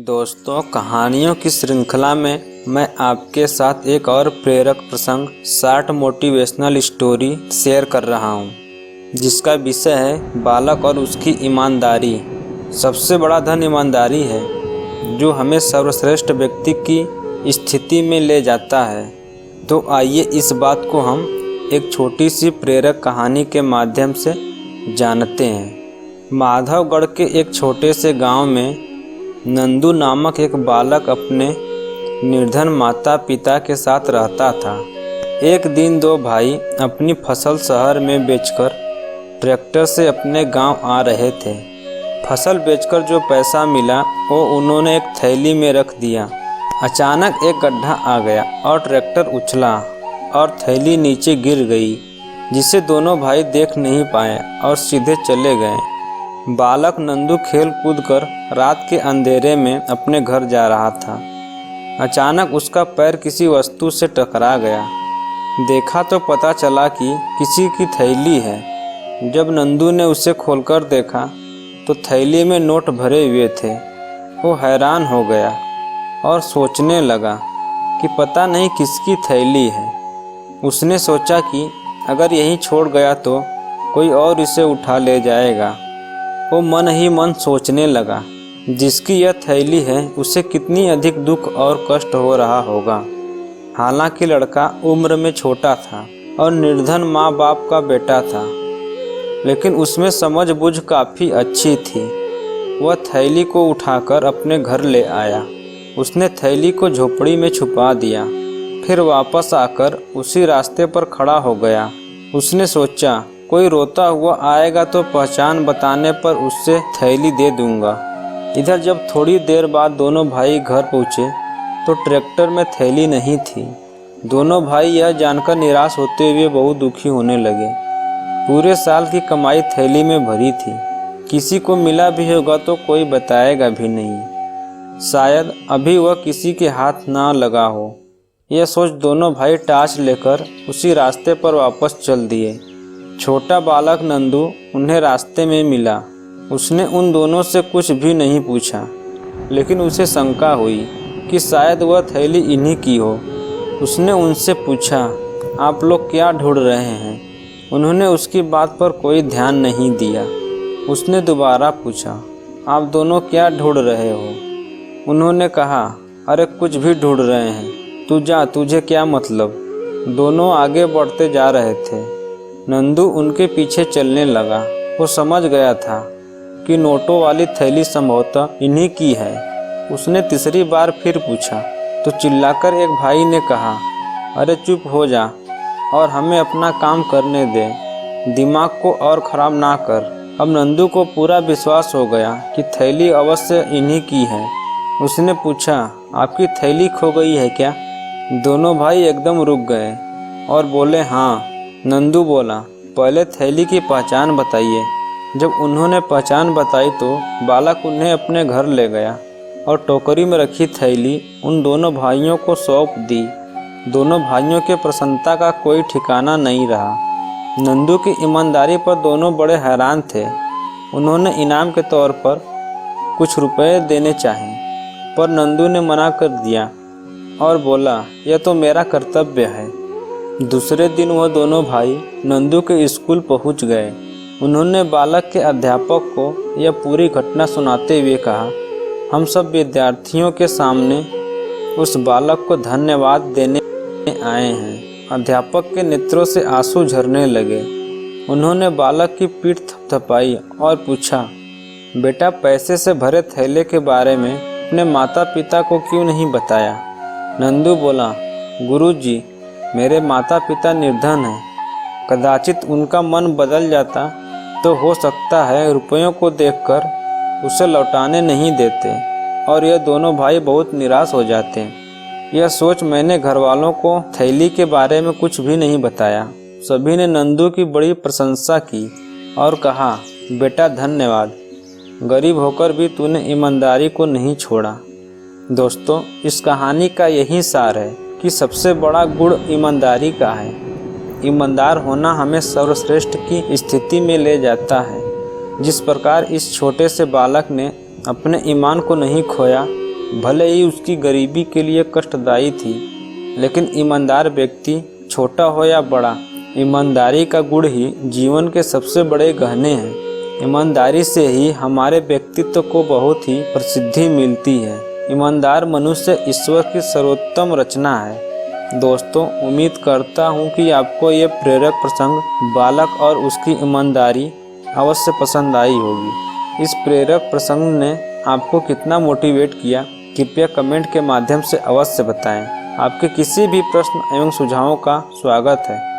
दोस्तों, कहानियों की श्रृंखला में मैं आपके साथ एक और प्रेरक प्रसंग शॉर्ट मोटिवेशनल स्टोरी शेयर कर रहा हूं, जिसका विषय है बालक और उसकी ईमानदारी। सबसे बड़ा धन ईमानदारी है, जो हमें सर्वश्रेष्ठ व्यक्ति की स्थिति में ले जाता है। तो आइए इस बात को हम एक छोटी सी प्रेरक कहानी के माध्यम से जानते हैं। माधवगढ़ के एक छोटे से गांव में नंदू नामक एक बालक अपने निर्धन माता पिता के साथ रहता था। एक दिन दो भाई अपनी फसल शहर में बेचकर ट्रैक्टर से अपने गांव आ रहे थे। फसल बेचकर जो पैसा मिला वो उन्होंने एक थैली में रख दिया। अचानक एक गड्ढा आ गया और ट्रैक्टर उछला और थैली नीचे गिर गई, जिसे दोनों भाई देख नहीं पाए और सीधे चले गए। बालक नंदू खेल कूद कर रात के अंधेरे में अपने घर जा रहा था। अचानक उसका पैर किसी वस्तु से टकरा गया। देखा तो पता चला कि किसी की थैली है। जब नंदू ने उसे खोलकर देखा तो थैली में नोट भरे हुए थे। वो हैरान हो गया और सोचने लगा कि पता नहीं किसकी थैली है। उसने सोचा कि अगर यहीं छोड़ गया तो कोई और इसे उठा ले जाएगा। वो मन ही मन सोचने लगा, जिसकी यह थैली है उसे कितनी अधिक दुख और कष्ट हो रहा होगा। हालांकि लड़का उम्र में छोटा था और निर्धन माँ बाप का बेटा था, लेकिन उसमें समझ बूझ काफ़ी अच्छी थी। वह थैली को उठाकर अपने घर ले आया। उसने थैली को झोपड़ी में छुपा दिया, फिर वापस आकर उसी रास्ते पर खड़ा हो गया। उसने सोचा, कोई रोता हुआ आएगा तो पहचान बताने पर उससे थैली दे दूंगा। इधर जब थोड़ी देर बाद दोनों भाई घर पहुँचे तो ट्रैक्टर में थैली नहीं थी। दोनों भाई यह जानकर निराश होते हुए बहुत दुखी होने लगे। पूरे साल की कमाई थैली में भरी थी। किसी को मिला भी होगा तो कोई बताएगा भी नहीं। शायद अभी वह किसी के हाथ ना लगा हो। यह सोच दोनों भाई टार्च लेकर उसी रास्ते पर वापस चल दिए। छोटा बालक नंदू उन्हें रास्ते में मिला। उसने उन दोनों से कुछ भी नहीं पूछा, लेकिन उसे शंका हुई कि शायद वह थैली इन्हीं की हो। उसने उनसे पूछा, आप लोग क्या ढूंढ रहे हैं? उन्होंने उसकी बात पर कोई ध्यान नहीं दिया। उसने दोबारा पूछा, आप दोनों क्या ढूंढ रहे हो? उन्होंने कहा, अरे कुछ भी ढूंढ रहे हैं, तू जा, तुझे क्या मतलब। दोनों आगे बढ़ते जा रहे थे। नंदू उनके पीछे चलने लगा। वो समझ गया था कि नोटों वाली थैली संभवतः इन्हीं की है। उसने तीसरी बार फिर पूछा तो चिल्लाकर एक भाई ने कहा, अरे चुप हो जा और हमें अपना काम करने दे, दिमाग को और ख़राब ना कर। अब नंदू को पूरा विश्वास हो गया कि थैली अवश्य इन्हीं की है। उसने पूछा, आपकी थैली खो गई है क्या? दोनों भाई एकदम रुक गए और बोले, हाँ। नंदू बोला, पहले थैली की पहचान बताइए। जब उन्होंने पहचान बताई तो बालक उन्हें अपने घर ले गया और टोकरी में रखी थैली उन दोनों भाइयों को सौंप दी। दोनों भाइयों के प्रसन्नता का कोई ठिकाना नहीं रहा। नंदू की ईमानदारी पर दोनों बड़े हैरान थे। उन्होंने इनाम के तौर पर कुछ रुपए देने चाहे, पर नंदू ने मना कर दिया और बोला, यह तो मेरा कर्तव्य है। दूसरे दिन वह दोनों भाई नंदू के स्कूल पहुंच गए। उन्होंने बालक के अध्यापक को यह पूरी घटना सुनाते हुए कहा, हम सब विद्यार्थियों के सामने उस बालक को धन्यवाद देने आए हैं। अध्यापक के नेत्रों से आंसू झरने लगे। उन्होंने बालक की पीठ थपथपाई और पूछा, बेटा, पैसे से भरे थैले के बारे में अपने माता पिता को क्यों नहीं बताया? नंदू बोला, गुरुजी, मेरे माता पिता निर्धन हैं। कदाचित उनका मन बदल जाता तो हो सकता है रुपयों को देखकर उसे लौटाने नहीं देते और यह दोनों भाई बहुत निराश हो जाते। यह सोच मैंने घर वालों को थैली के बारे में कुछ भी नहीं बताया। सभी ने नंदू की बड़ी प्रशंसा की और कहा, बेटा धन्यवाद, गरीब होकर भी तूने ईमानदारी को नहीं छोड़ा। दोस्तों, इस कहानी का यही सार है कि सबसे बड़ा गुण ईमानदारी का है। ईमानदार होना हमें सर्वश्रेष्ठ की स्थिति में ले जाता है। जिस प्रकार इस छोटे से बालक ने अपने ईमान को नहीं खोया, भले ही उसकी गरीबी के लिए कष्टदायी थी, लेकिन ईमानदार व्यक्ति छोटा हो या बड़ा, ईमानदारी का गुण ही जीवन के सबसे बड़े गहने हैं। ईमानदारी से ही हमारे व्यक्तित्व को बहुत ही प्रसिद्धि मिलती है। ईमानदार मनुष्य ईश्वर की सर्वोत्तम रचना है। दोस्तों, उम्मीद करता हूँ कि आपको ये प्रेरक प्रसंग बालक और उसकी ईमानदारी अवश्य पसंद आई होगी। इस प्रेरक प्रसंग ने आपको कितना मोटिवेट किया, कृपया कमेंट के माध्यम से अवश्य बताएं। आपके किसी भी प्रश्न एवं सुझावों का स्वागत है।